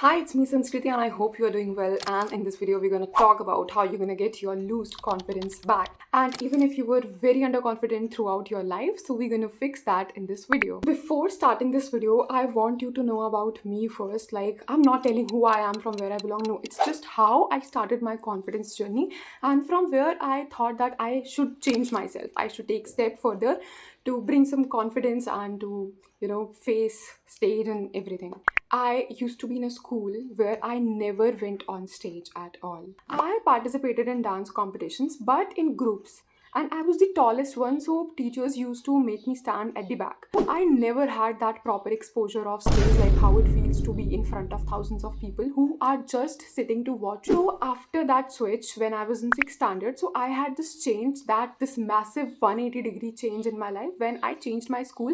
Hi, it's me Sanskriti and I hope you're doing well, and in this video we're going to talk about how you're going to get your lost confidence back. And even if you were very underconfident throughout your life, so we're going to fix that in this video. Before starting this video, I want you to know about me first. Like, I'm not telling who I am, from where I belong. No, it's just how I started my confidence journey and from where I thought that I should change myself. I should take step further to bring some confidence and to face stage and everything. I used to be in a school where I never went on stage at all. I participated in dance competitions, but in groups. And I was the tallest one, so teachers used to make me stand at the back. I never had that proper exposure of stage, like how it feels to be in front of thousands of people who are just sitting to watch. So after that switch, when I was in 6th standard, so I had this massive 180-degree change in my life when I changed my school,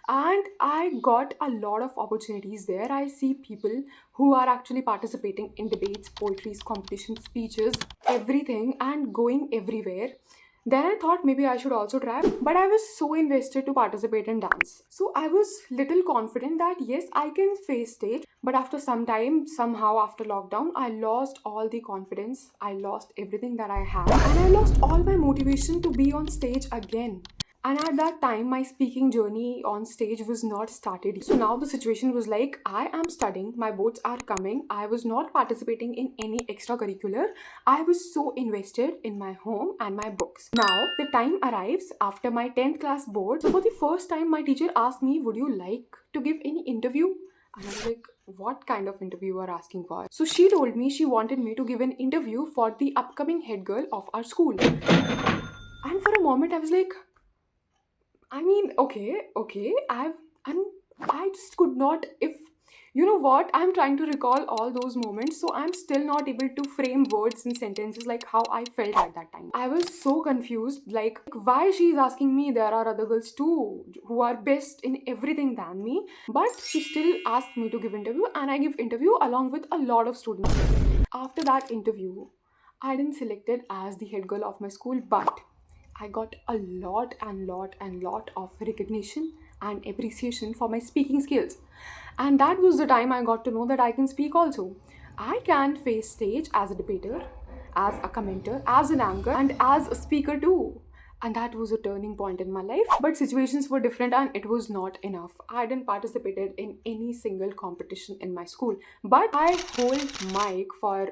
and I got a lot of opportunities there. I see people who are actually participating in debates, poetries, competitions, speeches, everything, and going everywhere. Then I thought maybe I should also try, but I was so invested to participate in dance. So I was little confident that yes, I can face stage. But after some time, somehow after lockdown, I lost all the confidence. I lost everything that I had, and I lost all my motivation to be on stage again. And at that time, my speaking journey on stage was not started. So now the situation was like, I am studying, my boards are coming. I was not participating in any extracurricular. I was so invested in my home and my books. Now the time arrives after my 10th class board. So for the first time, my teacher asked me, would you like to give any interview? And I was like, what kind of interview you are asking for? So she told me she wanted me to give an interview for the upcoming head girl of our school. And for a moment, I was like, I'm I just could not. If you know what, I'm trying to recall all those moments, so I'm still not able to frame words and sentences like how I felt at that time. I was so confused, like why she's asking me. There are other girls too who are best in everything than me, but she still asked me to give interview, and I give interview along with a lot of students. After that interview, I didn't selected as the head girl of my school, but I got a lot of recognition and appreciation for my speaking skills. And that was the time I got to know that I can speak also. I can face stage as a debater, as a commenter, as an anchor, and as a speaker too. And that was a turning point in my life. But situations were different and it was not enough. I didn't participated in any single competition in my school. But I hold mic for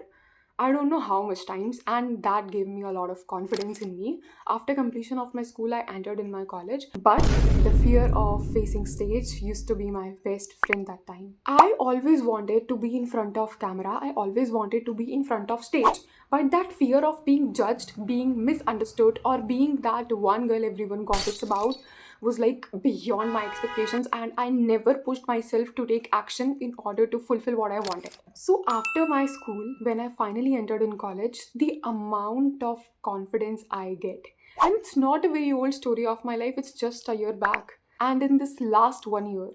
I don't know how much times, and that gave me a lot of confidence in me. After completion of my school, I entered in my college, but the fear of facing stage used to be my best friend that time. I always wanted to be in front of camera, I always wanted to be in front of stage, but that fear of being judged, being misunderstood, or being that one girl everyone gossips about was like beyond my expectations, and I never pushed myself to take action in order to fulfill what I wanted. So after my school, when I finally entered in college, the amount of confidence I get, and it's not a very old story of my life, it's just a year back. And in this last 1 year,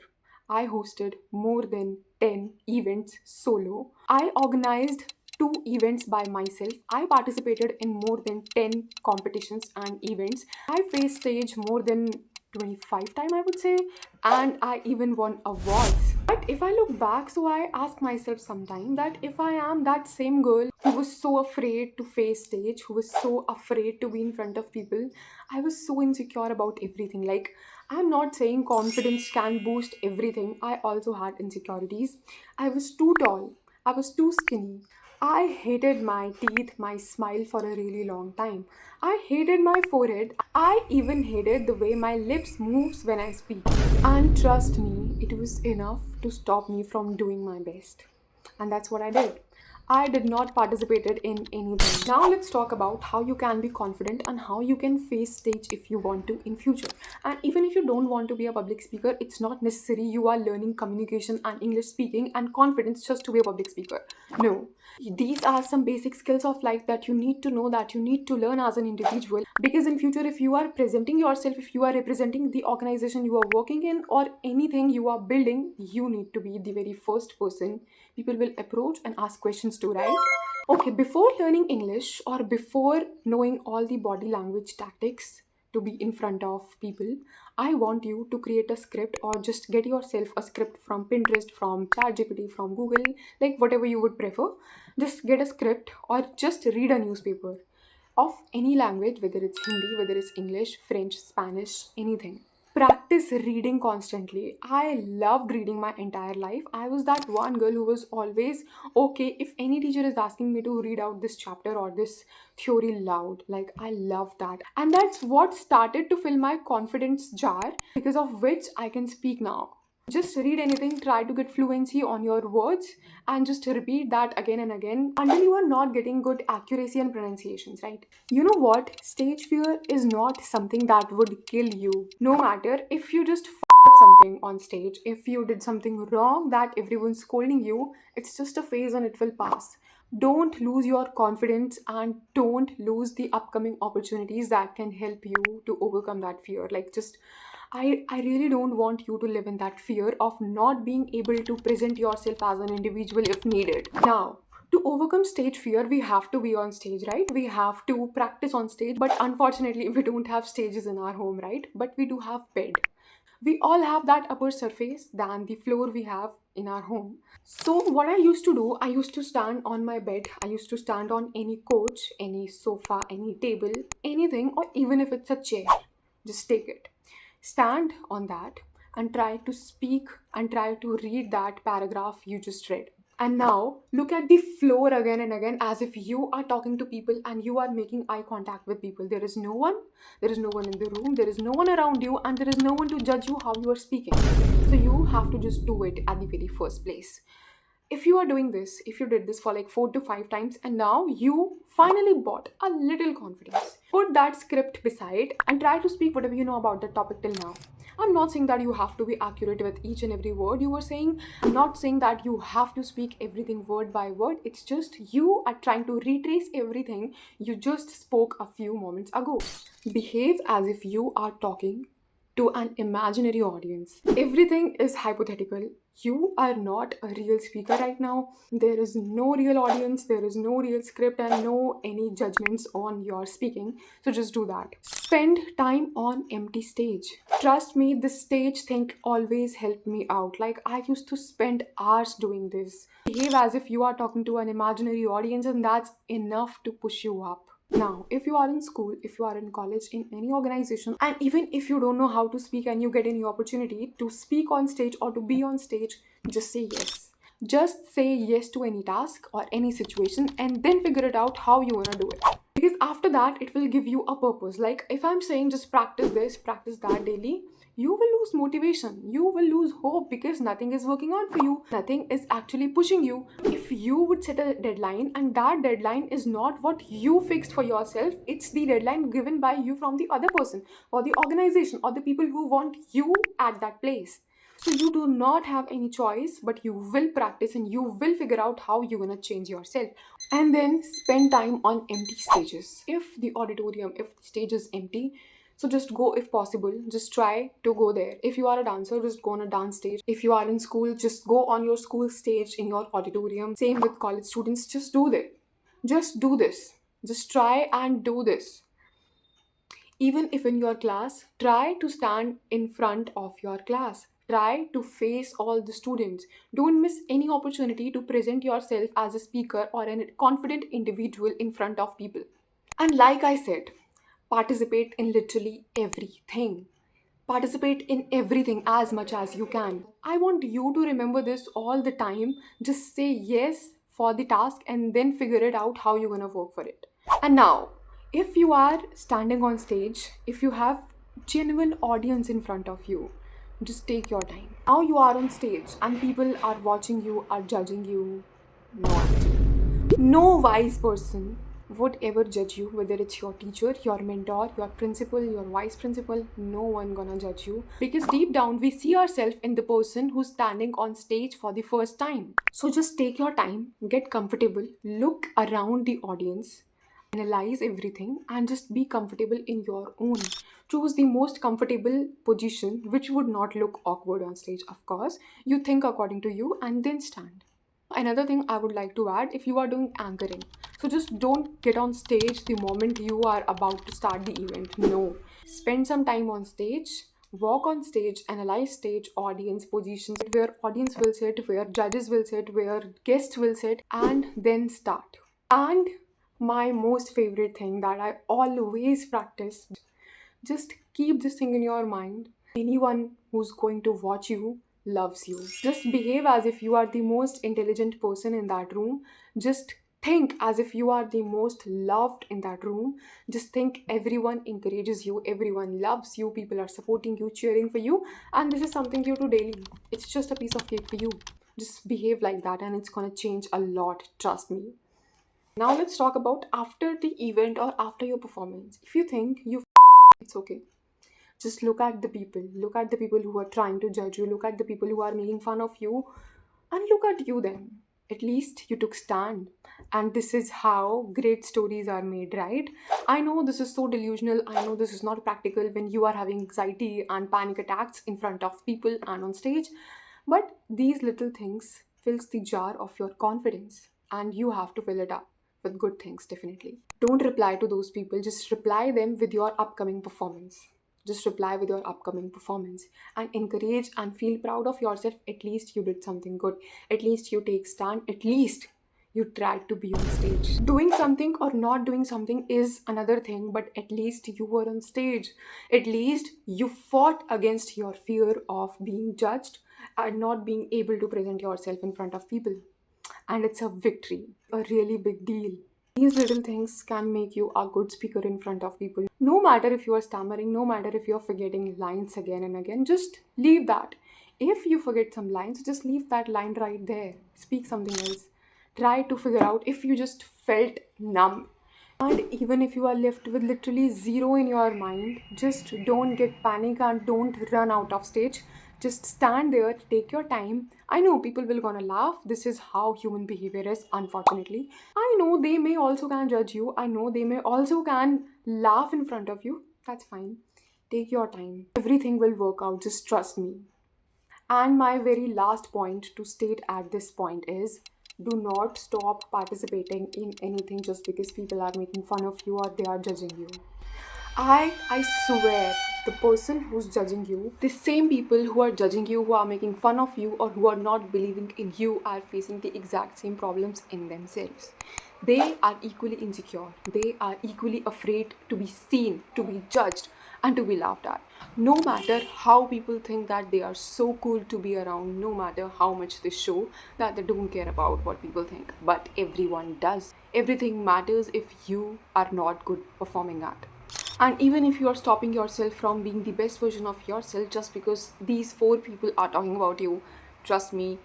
I hosted more than 10 events solo. I organized 2 events by myself. I participated in more than 10 competitions and events. I faced stage more than 25 times, I would say, and I even won awards. But if I look back, so I ask myself sometime that if I am that same girl who was so afraid to face stage, who was so afraid to be in front of people, I was so insecure about everything. Like, I'm not saying confidence can boost everything. I also had insecurities. I was too tall. I was too skinny. I hated my teeth, my smile for a really long time. I hated my forehead. I even hated the way my lips moves when I speak. And trust me, it was enough to stop me from doing my best. And that's what I did. I did not participate in anything. Now let's talk about how you can be confident and how you can face stage if you want to in future. And even if you don't want to be a public speaker, it's not necessary you are learning communication and English speaking and confidence just to be a public speaker. No. These are some basic skills of life that you need to know, that you need to learn as an individual, because in future if you are presenting yourself, if you are representing the organization you are working in or anything you are building, you need to be the very first person people will approach and ask questions to, right? Okay, before learning English or before knowing all the body language tactics, to be in front of people, I want you to create a script or just get yourself a script from Pinterest, from ChatGPT, from Google, like whatever you would prefer. Just get a script or just read a newspaper of any language, whether it's Hindi, whether it's English, French, Spanish, anything. Practice reading constantly. I loved reading my entire life. I was that one girl who was always okay if any teacher is asking me to read out this chapter or this theory loud. Like, I love that. And that's what started to fill my confidence jar, because of which I can speak now. Just read anything, try to get fluency on your words, and just repeat that again and again until you are not getting good accuracy and pronunciations, right? You know what? Stage fear is not something that would kill you. No matter if you just up something on stage, if you did something wrong that everyone's scolding you, it's just a phase and it will pass. Don't lose your confidence and don't lose the upcoming opportunities that can help you to overcome that fear. Like, just I really don't want you to live in that fear of not being able to present yourself as an individual if needed. Now, to overcome stage fear, we have to be on stage, right? We have to practice on stage, but unfortunately, we don't have stages in our home, right? But we do have bed. We all have that upper surface than the floor we have in our home. So, what I used to do, I used to stand on my bed, I used to stand on any couch, any sofa, any table, anything, or even if it's a chair, just take it. Stand on that and try to speak and try to read that paragraph you just read. And now look at the floor again and again as if you are talking to people and you are making eye contact with people. There is no one in the room, there is no one around you, and there is no one to judge you how you are speaking. So you have to just do it at the very first place. If you are doing this, if you did this for like 4 to 5 times and now you finally bought a little confidence, put that script beside and try to speak whatever you know about the topic till now. I'm not saying that you have to be accurate with each and every word you were saying. I'm not saying that you have to speak everything word by word. It's just you are trying to retrace everything you just spoke a few moments ago. Behave as if you are talking to an imaginary audience. Everything is hypothetical. You are not a real speaker right now. There is no real audience, there is no real script, and no any judgments on your speaking. So just do that. Spend time on empty stage. Trust me, this stage thing always helped me out. Like, I used to spend hours doing this. Behave as if you are talking to an imaginary audience, and that's enough to push you up. Now, if you are in school, if you are in college, in any organization, and even if you don't know how to speak and you get any opportunity to speak on stage or to be on stage, just say yes. Just say yes to any task or any situation and then figure it out how you wanna do it. Because after that, it will give you a purpose. Like, if I'm saying just practice this, practice that daily, you will lose motivation, you will lose hope because nothing is working out for you, nothing is actually pushing you. If you would set a deadline and that deadline is not what you fixed for yourself, it's the deadline given by you from the other person or the organization or the people who want you at that place. So you do not have any choice, but you will practice and you will figure out how you're gonna change yourself. And then spend time on empty stages. If the auditorium, if the stage is empty, so just go if possible. Just try to go there. If you are a dancer, just go on a dance stage. If you are in school, just go on your school stage in your auditorium. Same with college students, just do that. Just do this. Just try and do this. Even if in your class, try to stand in front of your class. Try to face all the students. Don't miss any opportunity to present yourself as a speaker or a confident individual in front of people. And like I said, participate in literally everything. Participate in everything as much as you can. I want you to remember this all the time. Just say yes for the task and then figure it out how you're gonna work for it. And now, if you are standing on stage, if you have genuine audience in front of you, just take your time. Now you are on stage and people are watching you, are judging you. No wise person would ever judge you, whether it's your teacher, your mentor, your principal, your vice principal. No one gonna judge you, because deep down we see ourselves in the person who's standing on stage for the first time. So just take your time, get comfortable, look around the audience, analyze everything, and just be comfortable in your own. Choose the most comfortable position which would not look awkward on stage. Of course, you think according to you and then stand. Another thing I would like to add, if you are doing anchoring, So just don't get on stage the moment you are about to start the event. No. Spend some time on stage, walk on stage, analyze stage, audience positions, where audience will sit, where judges will sit, where guests will sit, and then start. And my most favorite thing that I always practice, just keep this thing in your mind. Anyone who's going to watch you loves you. Just behave as if you are the most intelligent person in that room. Just think as if you are the most loved in that room. Just think everyone encourages you, everyone loves you, people are supporting you, cheering for you, and this is something you do daily. It's just a piece of cake for you. Just behave like that, and it's gonna change a lot, trust me. Now let's talk about after the event or after your performance. If you think it's okay. Just look at the people. Look at the people who are trying to judge you. Look at the people who are making fun of you. And look at you then. At least you took stand. And this is how great stories are made, right? I know this is so delusional. I know this is not practical when you are having anxiety and panic attacks in front of people and on stage. But these little things fills the jar of your confidence. And you have to fill it up with good things, definitely. Don't reply to those people. Just reply them with your upcoming performance. Just reply with your upcoming performance and encourage and feel proud of yourself. At least you did something good. At least you take stand. At least you tried to be on stage. Doing something or not doing something is another thing, but at least you were on stage. At least you fought against your fear of being judged and not being able to present yourself in front of people. And it's a victory, a really big deal. These little things can make you a good speaker in front of people. No matter if you are stammering, no matter if you're forgetting lines again and again, just leave that. If you forget some lines, just leave that line right there. Speak something else. Try to figure out if you just felt numb. And even if you are left with literally zero in your mind, just don't get panic and don't run out of stage. Just stand there, take your time. I know people will gonna laugh. This is how human behavior is, unfortunately. I know they may also can judge you. I know they may also can laugh in front of you. That's fine. Take your time. Everything will work out. Just trust me. And my very last point to state at this point is, do not stop participating in anything just because people are making fun of you or they are judging you. I swear, the person who's judging you, the same people who are judging you, who are making fun of you, or who are not believing in you, are facing the exact same problems in themselves. They are equally insecure. They are equally afraid to be seen, to be judged, and to be laughed at. No matter how people think that they are so cool to be around, no matter how much they show that they don't care about what people think, but everyone does. Everything matters if you are not good performing at. And even if you are stopping yourself from being the best version of yourself just because these four people are talking about you, trust me,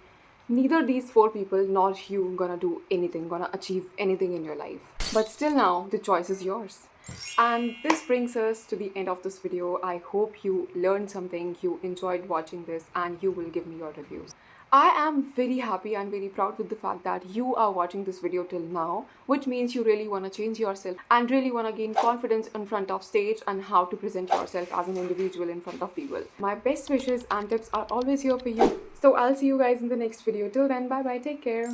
neither these four people nor you gonna do anything, gonna achieve anything in your life. But still now, the choice is yours. And this brings us to the end of this video. I hope you learned something, you enjoyed watching this, and you will give me your reviews. I am very happy and very proud with the fact that you are watching this video till now, which means you really want to change yourself and really want to gain confidence in front of stage and how to present yourself as an individual in front of people. My best wishes and tips are always here for you. So I'll see you guys in the next video. Till then, bye bye, take care.